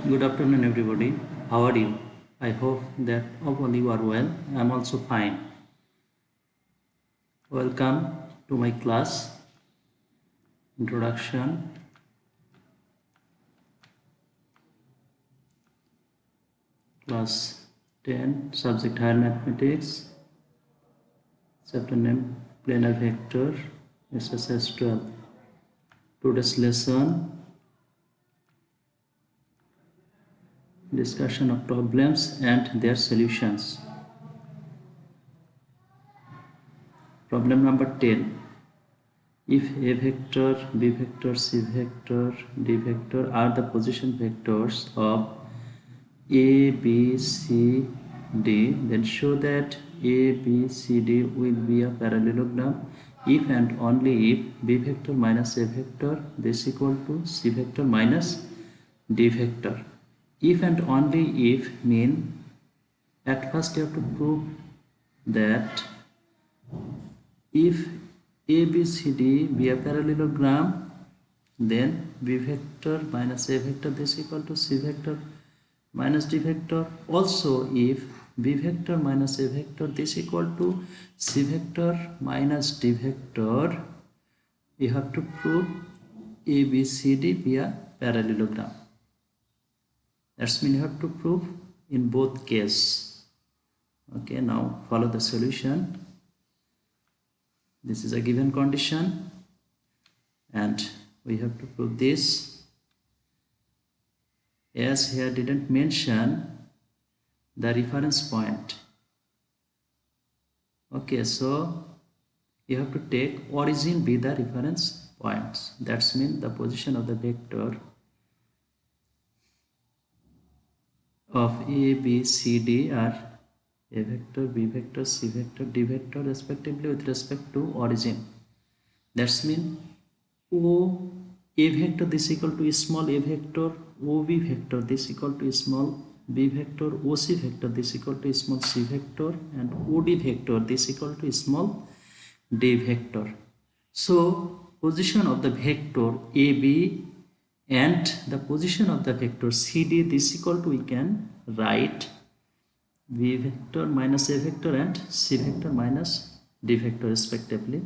Good afternoon, everybody. How are you? I hope that all you are well. I am also fine. Welcome to my class. Introduction. Class 10, subject higher mathematics. Chapter name planar vector. SSS 12. Today's lesson. Discussion of problems and their solutions. Problem number 10. If A vector, B vector, C vector, D vector are the position vectors of A, B, C, D, then show that A, B, C, D will be a parallelogram if and only if B vector minus A vector this equal to C vector minus D vector. If and only if mean at first you have to prove that if A, B, C, D be a parallelogram, then B vector minus A vector this equal to C vector minus D vector. Also, if B vector minus A vector this equal to C vector minus D vector, you have to prove A, B, C, D be a parallelogram. That's mean you have to prove in both cases. Okay, now follow the solution. This is a given condition and we have to prove this. As here didn't mention the reference point. Okay, so you have to take origin be the reference points. That's mean the position of the vector of A, B, C, D are A vector, B vector, C vector, D vector respectively with respect to origin. That's mean O A vector this equal to small a vector, OB vector this equal to small b vector, OC vector this equal to small c vector, and OD vector this equal to small d vector. So position of the vector AB and the position of the vector CD this equal to we can write B vector minus A vector and C vector minus D vector respectively.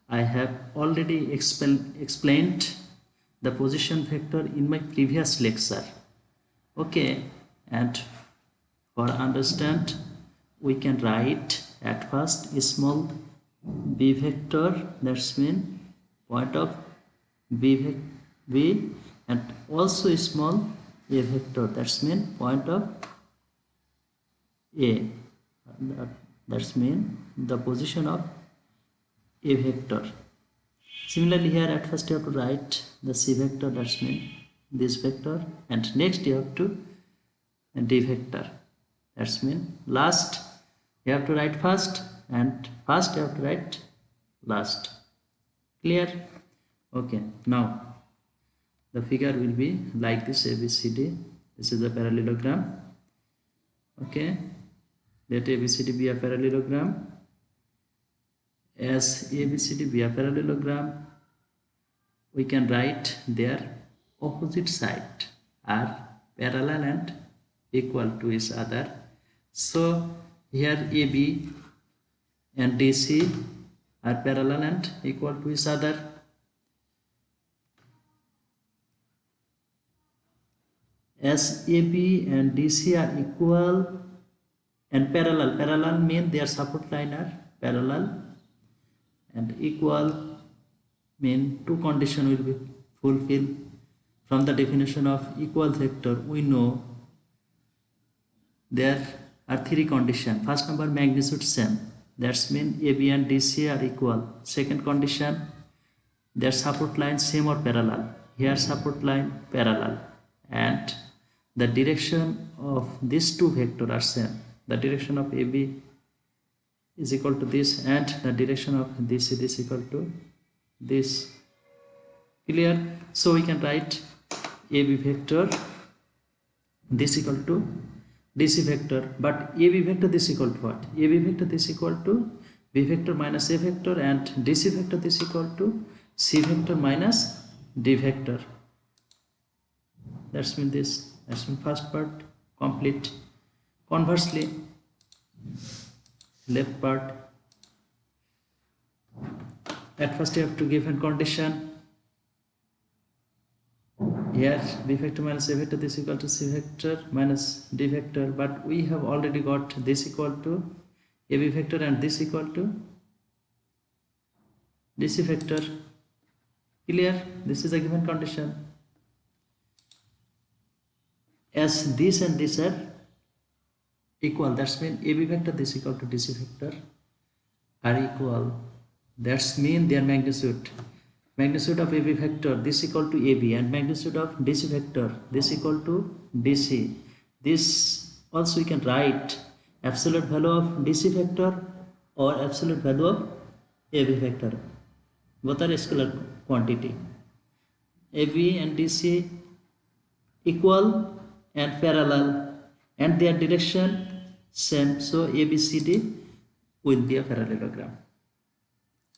I have already explained the position vector in my previous lecture. Okay, and for understand we can write at first small b vector, that's mean point of b and also small a vector, that's mean point of A, that's mean the position of A vector. Similarly here at first you have to write the C vector, that's mean this vector, and next you have to D vector, that's mean last you have to write first and first you have to write last. Clear? Okay, now the figure will be like this ABCD. This is a parallelogram. Okay, let ABCD be a parallelogram. As ABCD be a parallelogram, we can write their opposite side are parallel and equal to each other. So here AB and DC are parallel and equal to each other. As AB and DC are equal and parallel means their support line are parallel, and equal mean two condition will be fulfilled. From the definition of equal vector we know there are three conditions. First number, magnitude same, that's mean AB and DC are equal. Second condition, their support line same or parallel, here support line parallel, and the direction of these two vectors are same. The direction of AB is equal to this and the direction of DC is equal to this. Clear? So we can write AB vector this equal to DC vector, but AB vector this equal to what? AB vector this equal to B vector minus A vector, and DC vector this equal to C vector minus D vector. That's mean this That's mean first part complete. Conversely, left part, at first you have to give a condition. Here b vector minus a vector, this equal to c vector minus d vector, but we have already got this equal to a b vector and this equal to dc vector. Clear? This is a given condition. As this and this are equal, that's mean a b vector this equal to dc vector are equal. That's mean their magnitude of ab vector this equal to ab and magnitude of dc vector this equal to dc. This also we can write absolute value of dc vector or absolute value of ab vector. Both are scalar quantity. ab and dc equal and parallel and their direction same, so abcd will be a parallelogram.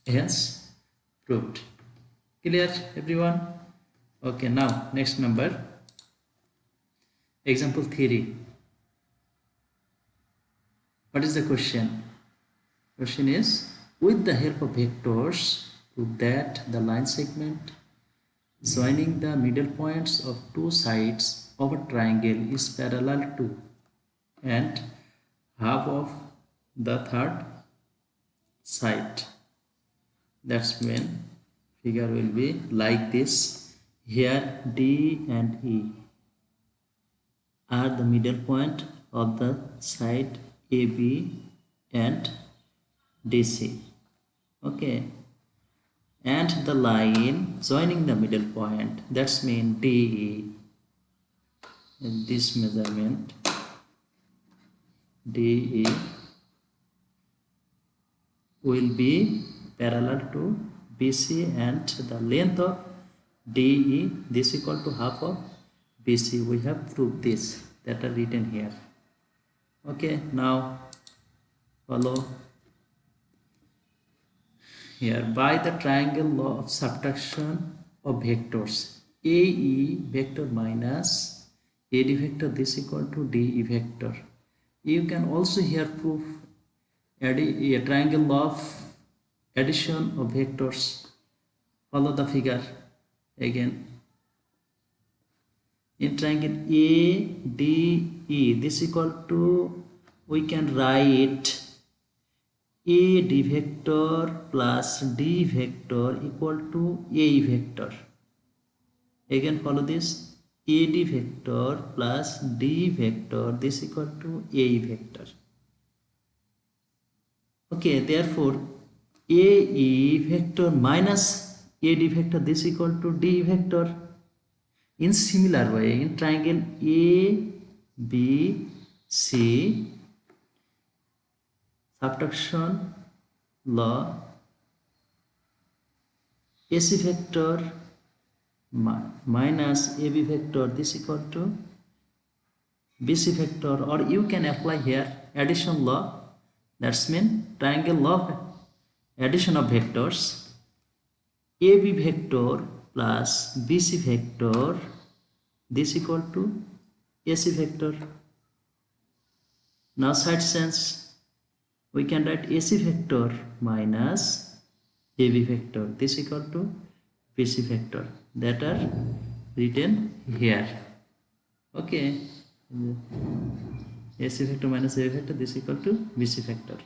Hence proved. Clear everyone? Okay, now next number, example 3. What is the question? Question is, with the help of vectors, prove that the line segment joining the middle points of two sides of a triangle is parallel to and half of the third side. That's when figure will be like this. Here D and E are the middle point of the side AB and DC. Okay, and the line joining the middle point, that's mean DE, and this measurement DE will be parallel to BC and the length of DE this equal to half of BC. We have proved this, that are written here. Okay, now follow here. By the triangle law of subtraction of vectors, AE vector minus AD vector this equal to DE vector. You can also here prove a triangle law of addition of vectors. Follow the figure again. In triangle ADE this equal to, we can write AD vector plus D vector equal to AE vector. Again follow this, AD vector plus D vector this equal to AE vector. Okay, therefore AE vector minus AD vector this equal to D vector. In similar way, in triangle ABC, subtraction law, AC vector minus AB vector this equal to BC vector, or you can apply here addition law. That's mean triangle law of addition of vectors. AB vector plus BC vector this equal to AC vector. Now side sense, we can write AC vector minus AB vector this equal to BC vector, that are written here. Okay, AC vector minus AB vector this equal to BC vector.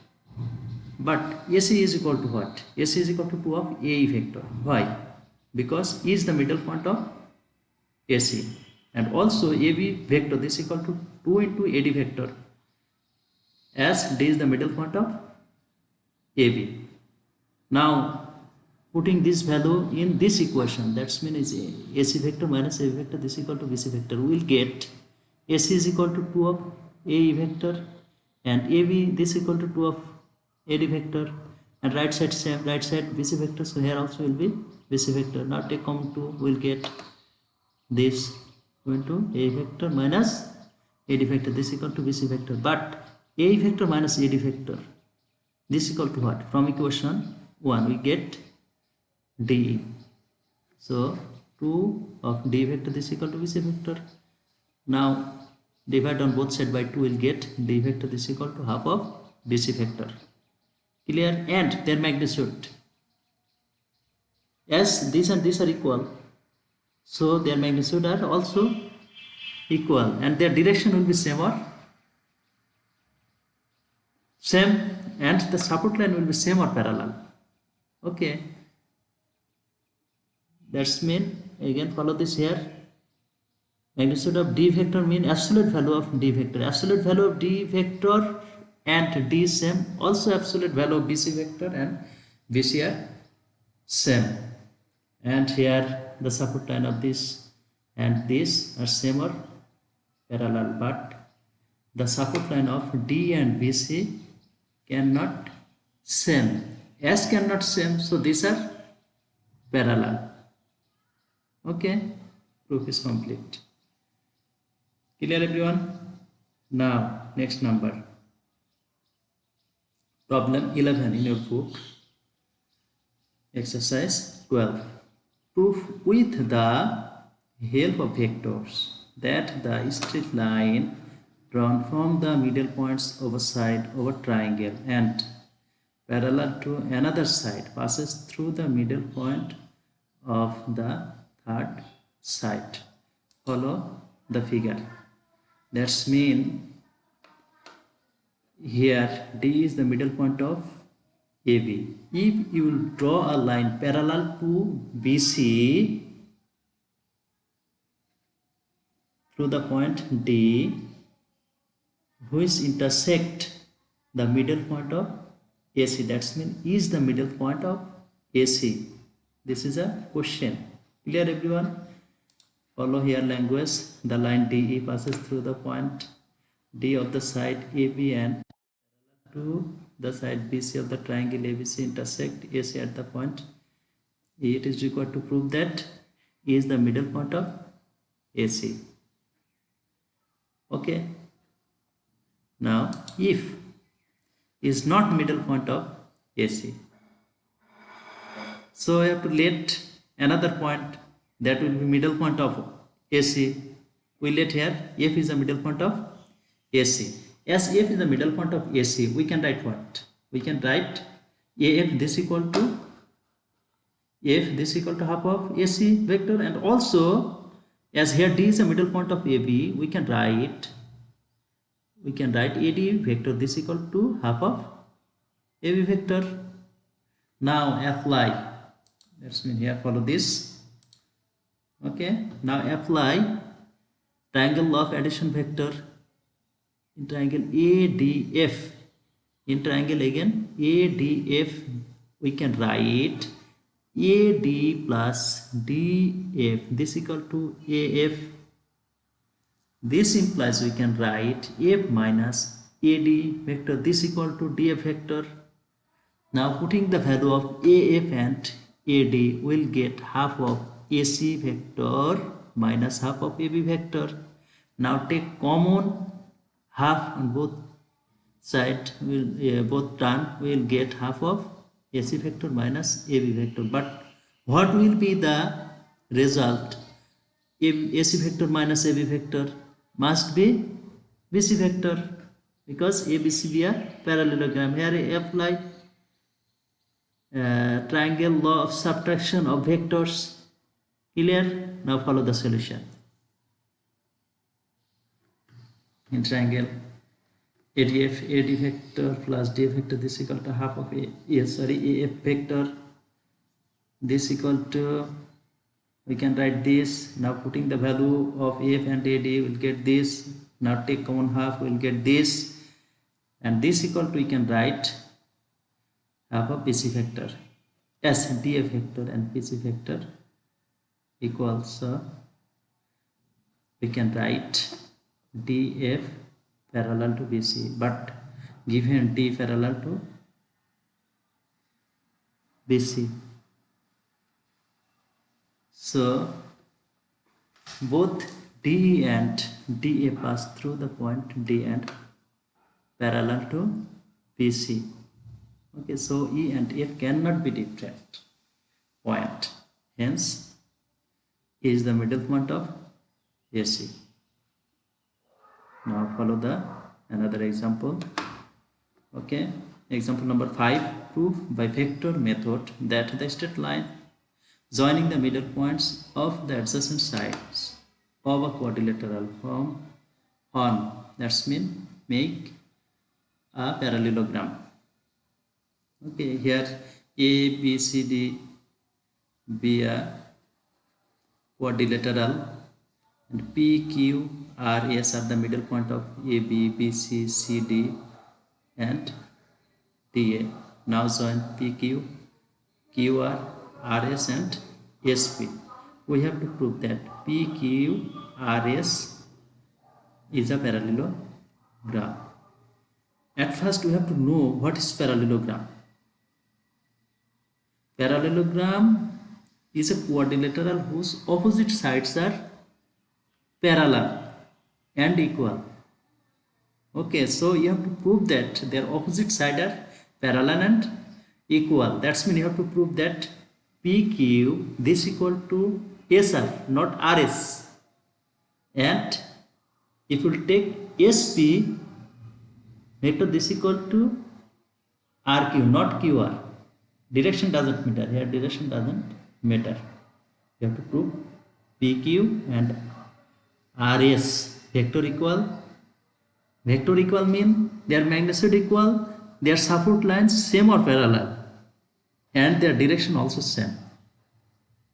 But AC is equal to what? AC is equal to 2 of AE vector. Why? Because E is the middle point of AC, and also AB vector this equal to 2 into AD vector, as D is the middle point of AB. Now putting this value in this equation, that's means AC vector minus AB vector this equal to BC vector, we will get AC is equal to 2 of AE vector and AB this equal to 2 of AD vector, and right side same, right side BC vector, so here also will be BC vector. Now take common 2, we will get this 2 into A vector minus AD vector this equal to BC vector. But A vector minus AD vector this equal to what? From equation 1 we get DE. So 2 of D vector this equal to BC vector. Now divide on both sides by 2, will get D vector this equal to half of BC vector. Clear? And their magnitude, as this and this are equal, so their magnitude are also equal, and their direction will be same or same, and the support line will be same or parallel. Okay, that's mean, again follow this here. Magnitude of D vector mean absolute value of D vector. Absolute value of D vector and D same. Also absolute value of BC vector and BC are same. And here the support line of this and this are same or parallel, but the support line of D and BC cannot same. S cannot same, so these are parallel. Okay, proof is complete. Clear everyone? Now next number, problem 11 in your book, exercise 12. Prove with the help of vectors that the straight line drawn from the middle points of a side of a triangle and parallel to another side passes through the middle point of the third side. Follow the figure. That's mean here D is the middle point of AB. If you will draw a line parallel to BC through the point D, which intersect the middle point of AC, that's mean is the middle point of AC. This is a question. Clear everyone? Follow here language. The line DE passes through the point D of the side AB and to the side BC of the triangle ABC, intersect AC at the point E. It is required to prove that E is the middle point of AC. Okay. Now if is not middle point of AC, so I have to let another point that will be middle point of AC. We let here F is the middle point of AC. As F is the middle point of AC, we can write what? We can write AF this equal to F this equal to half of AC vector, and also as here D is the middle point of AB, we can write AD vector this equal to half of AB vector. Now apply. That's mean here follow this. Okay, now apply triangle law of addition vector in triangle ADF. In triangle again ADF, we can write AD plus DF this equal to AF. This implies we can write F minus AD vector this equal to DF vector. Now putting the value of AF and AD, will get half of AC vector minus half of AB vector. Now take common half on both side, both term, will get half of AC vector minus AB vector. But what will be the result? AC vector minus AB vector must be BC vector, because ABCD are parallelogram. Here I apply triangle law of subtraction of vectors. Clear? Now follow the solution. In triangle ADF, AD vector plus D vector this equal to half of AF vector this equal to, we can write this. Now putting the value of AF and AD, will get this. Now take common half, will get this, and this equal to, we can write half of BC vector. As DF vector and BC vector equals, so we can write DF parallel to BC, but given D parallel to BC, so both DE and DA pass through the point D and parallel to BC. Okay, so E and F cannot be different point, hence E is the middle point of AC. Now follow the another example. Okay, example number 5. Prove by vector method that the straight line joining the middle points of the adjacent sides of a quadrilateral form on, that's mean make a parallelogram. Okay, here A, B, C, D be a quadrilateral, and P, Q, R, S are the middle point of A, B, B, C, C, D and D, A. Now join P, Q, Q, R, R, S and S, P. We have to prove that P, Q, R, S is a parallelogram. At first we have to know what is parallelogram. Parallelogram is a quadrilateral whose opposite sides are parallel and equal. Okay, so you have to prove that their opposite sides are parallel and equal. That's mean you have to prove that PQ this equal to SR, not RS. And if you take SP vector this equal to RQ, not QR. Direction doesn't matter. Here direction doesn't matter. You have to prove PQ and RS vector equal. Vector equal mean their magnitude equal, their support lines same or parallel, and their direction also same.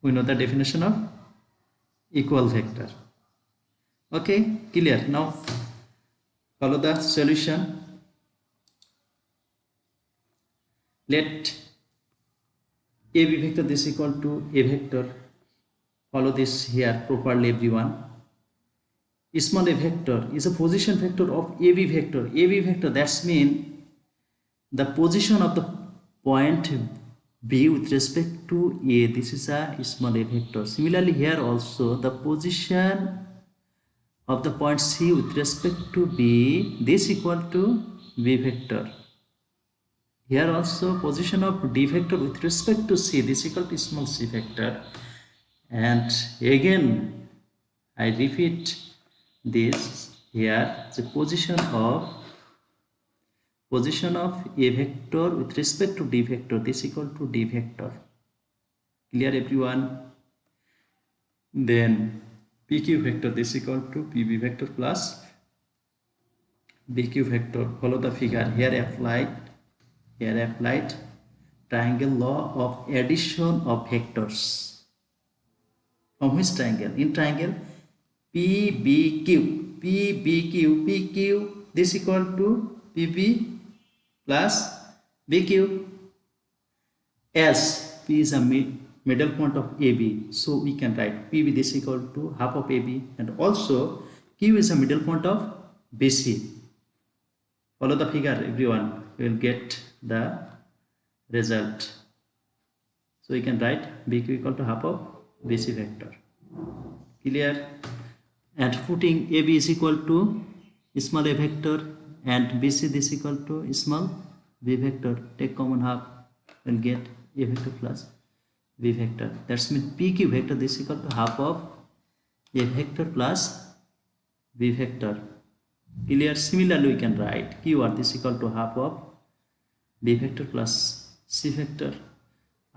We know the definition of equal vector. Okay, clear. Now follow the solution. Let AB vector this equal to A vector. Follow this here properly, everyone. Small a vector is a position vector of AB vector. AB vector, that's mean the position of the point B with respect to A. This is a small a vector. Similarly here also the position of the point C with respect to B, this equal to B vector. Here also position of D vector with respect to C, this equal to small c vector. And again I repeat this here, the position of A vector with respect to D vector, this equal to D vector. Clear, everyone? Then PQ vector this equal to PB vector plus BQ vector. Follow the figure. Here applied triangle law of addition of vectors. From which triangle? In triangle PBQ, PQ, this equal to PB plus BQ. As P is a middle point of AB, so we can write PB this equal to half of AB, and also Q is a middle point of BC. Follow the figure, everyone. We will get the result. So we can write BQ equal to half of BC vector. Clear? And putting AB is equal to small a vector and BC this equal to small b vector, take common half and get A vector plus B vector. That's mean PQ vector this equal to half of A vector plus B vector. Clear? Similarly we can write QR this equal to half of B vector plus C vector.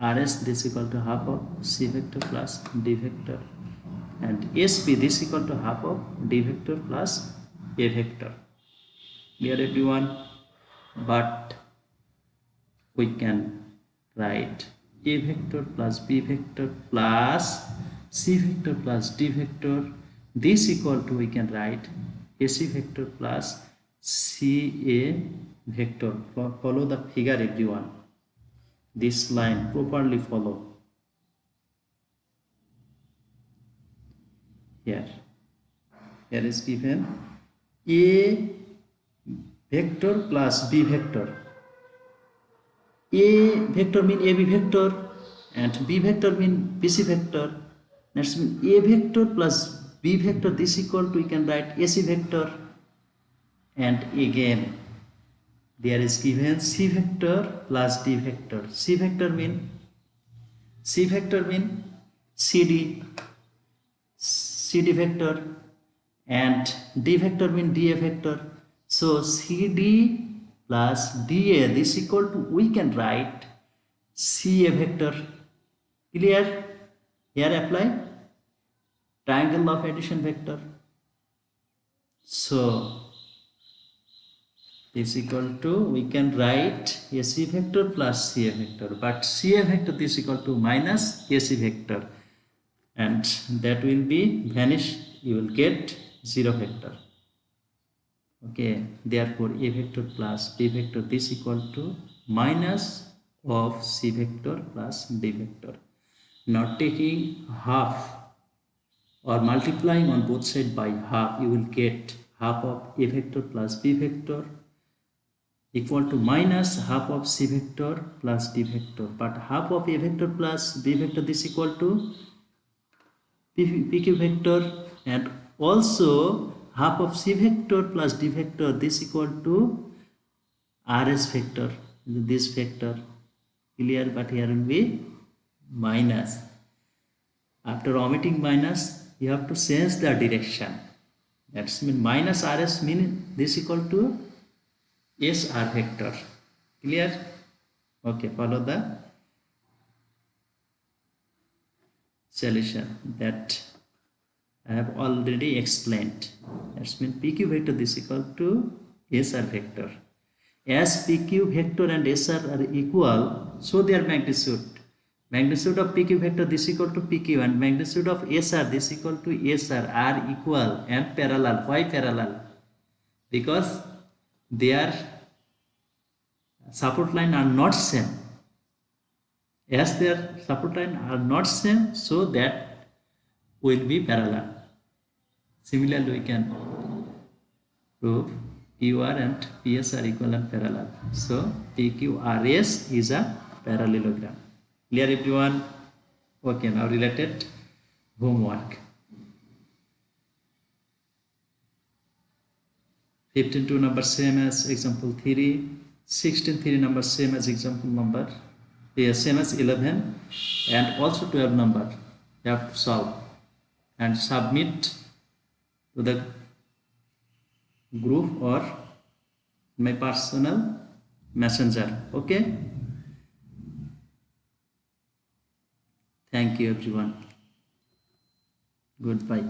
RS this equal to half of C vector plus D vector, and SP this equal to half of D vector plus A vector. Clear, everyone? But we can write A vector plus B vector plus C vector plus D vector, this equal to, we can write AC vector plus CA vector. Follow the figure, everyone. This line properly follow. Here is given A vector plus B vector. A vector mean AB vector and B vector mean BC vector. That's mean A vector plus B vector, this equal to, we can write AC vector. And again there is given C vector plus D vector. C vector mean CD vector, and D vector mean DA vector. So CD plus DA, this equal to, we can write CA vector. Clear? Here apply triangle of addition vector. So this equal to, we can write AC vector plus CA vector, but CA vector this equal to minus AC vector, and that will be vanish, you will get 0 vector. Okay, therefore A vector plus B vector this equal to minus of C vector plus D vector. Now taking half or multiplying on both sides by half, you will get half of A vector plus B vector equal to minus half of C vector plus D vector. But half of A vector plus B vector this equal to PQ vector, and also half of C vector plus D vector this equal to RS vector, this vector. Clear? But here will be minus. After omitting minus, you have to change the direction. That's mean minus RS mean this equal to SR vector. Clear? Okay, follow the solution that I have already explained. That's mean PQ vector this equal to SR vector. As PQ vector and SR are equal, so their magnitude. Magnitude of PQ vector this equal to PQ and magnitude of SR this equal to SR are equal and parallel. Why parallel? Because their support line are not same. As their support line are not same, so that will be parallel. Similarly, we can prove PR and PS are equal and parallel. So PQRS is a parallelogram. Clear everyone? Okay, now related homework. 15.2 number same as example 3. 16.3 number same as example number, same as 11, and also 12 number. You have to solve and submit to the group or my personal messenger. Okay, thank you everyone. Goodbye.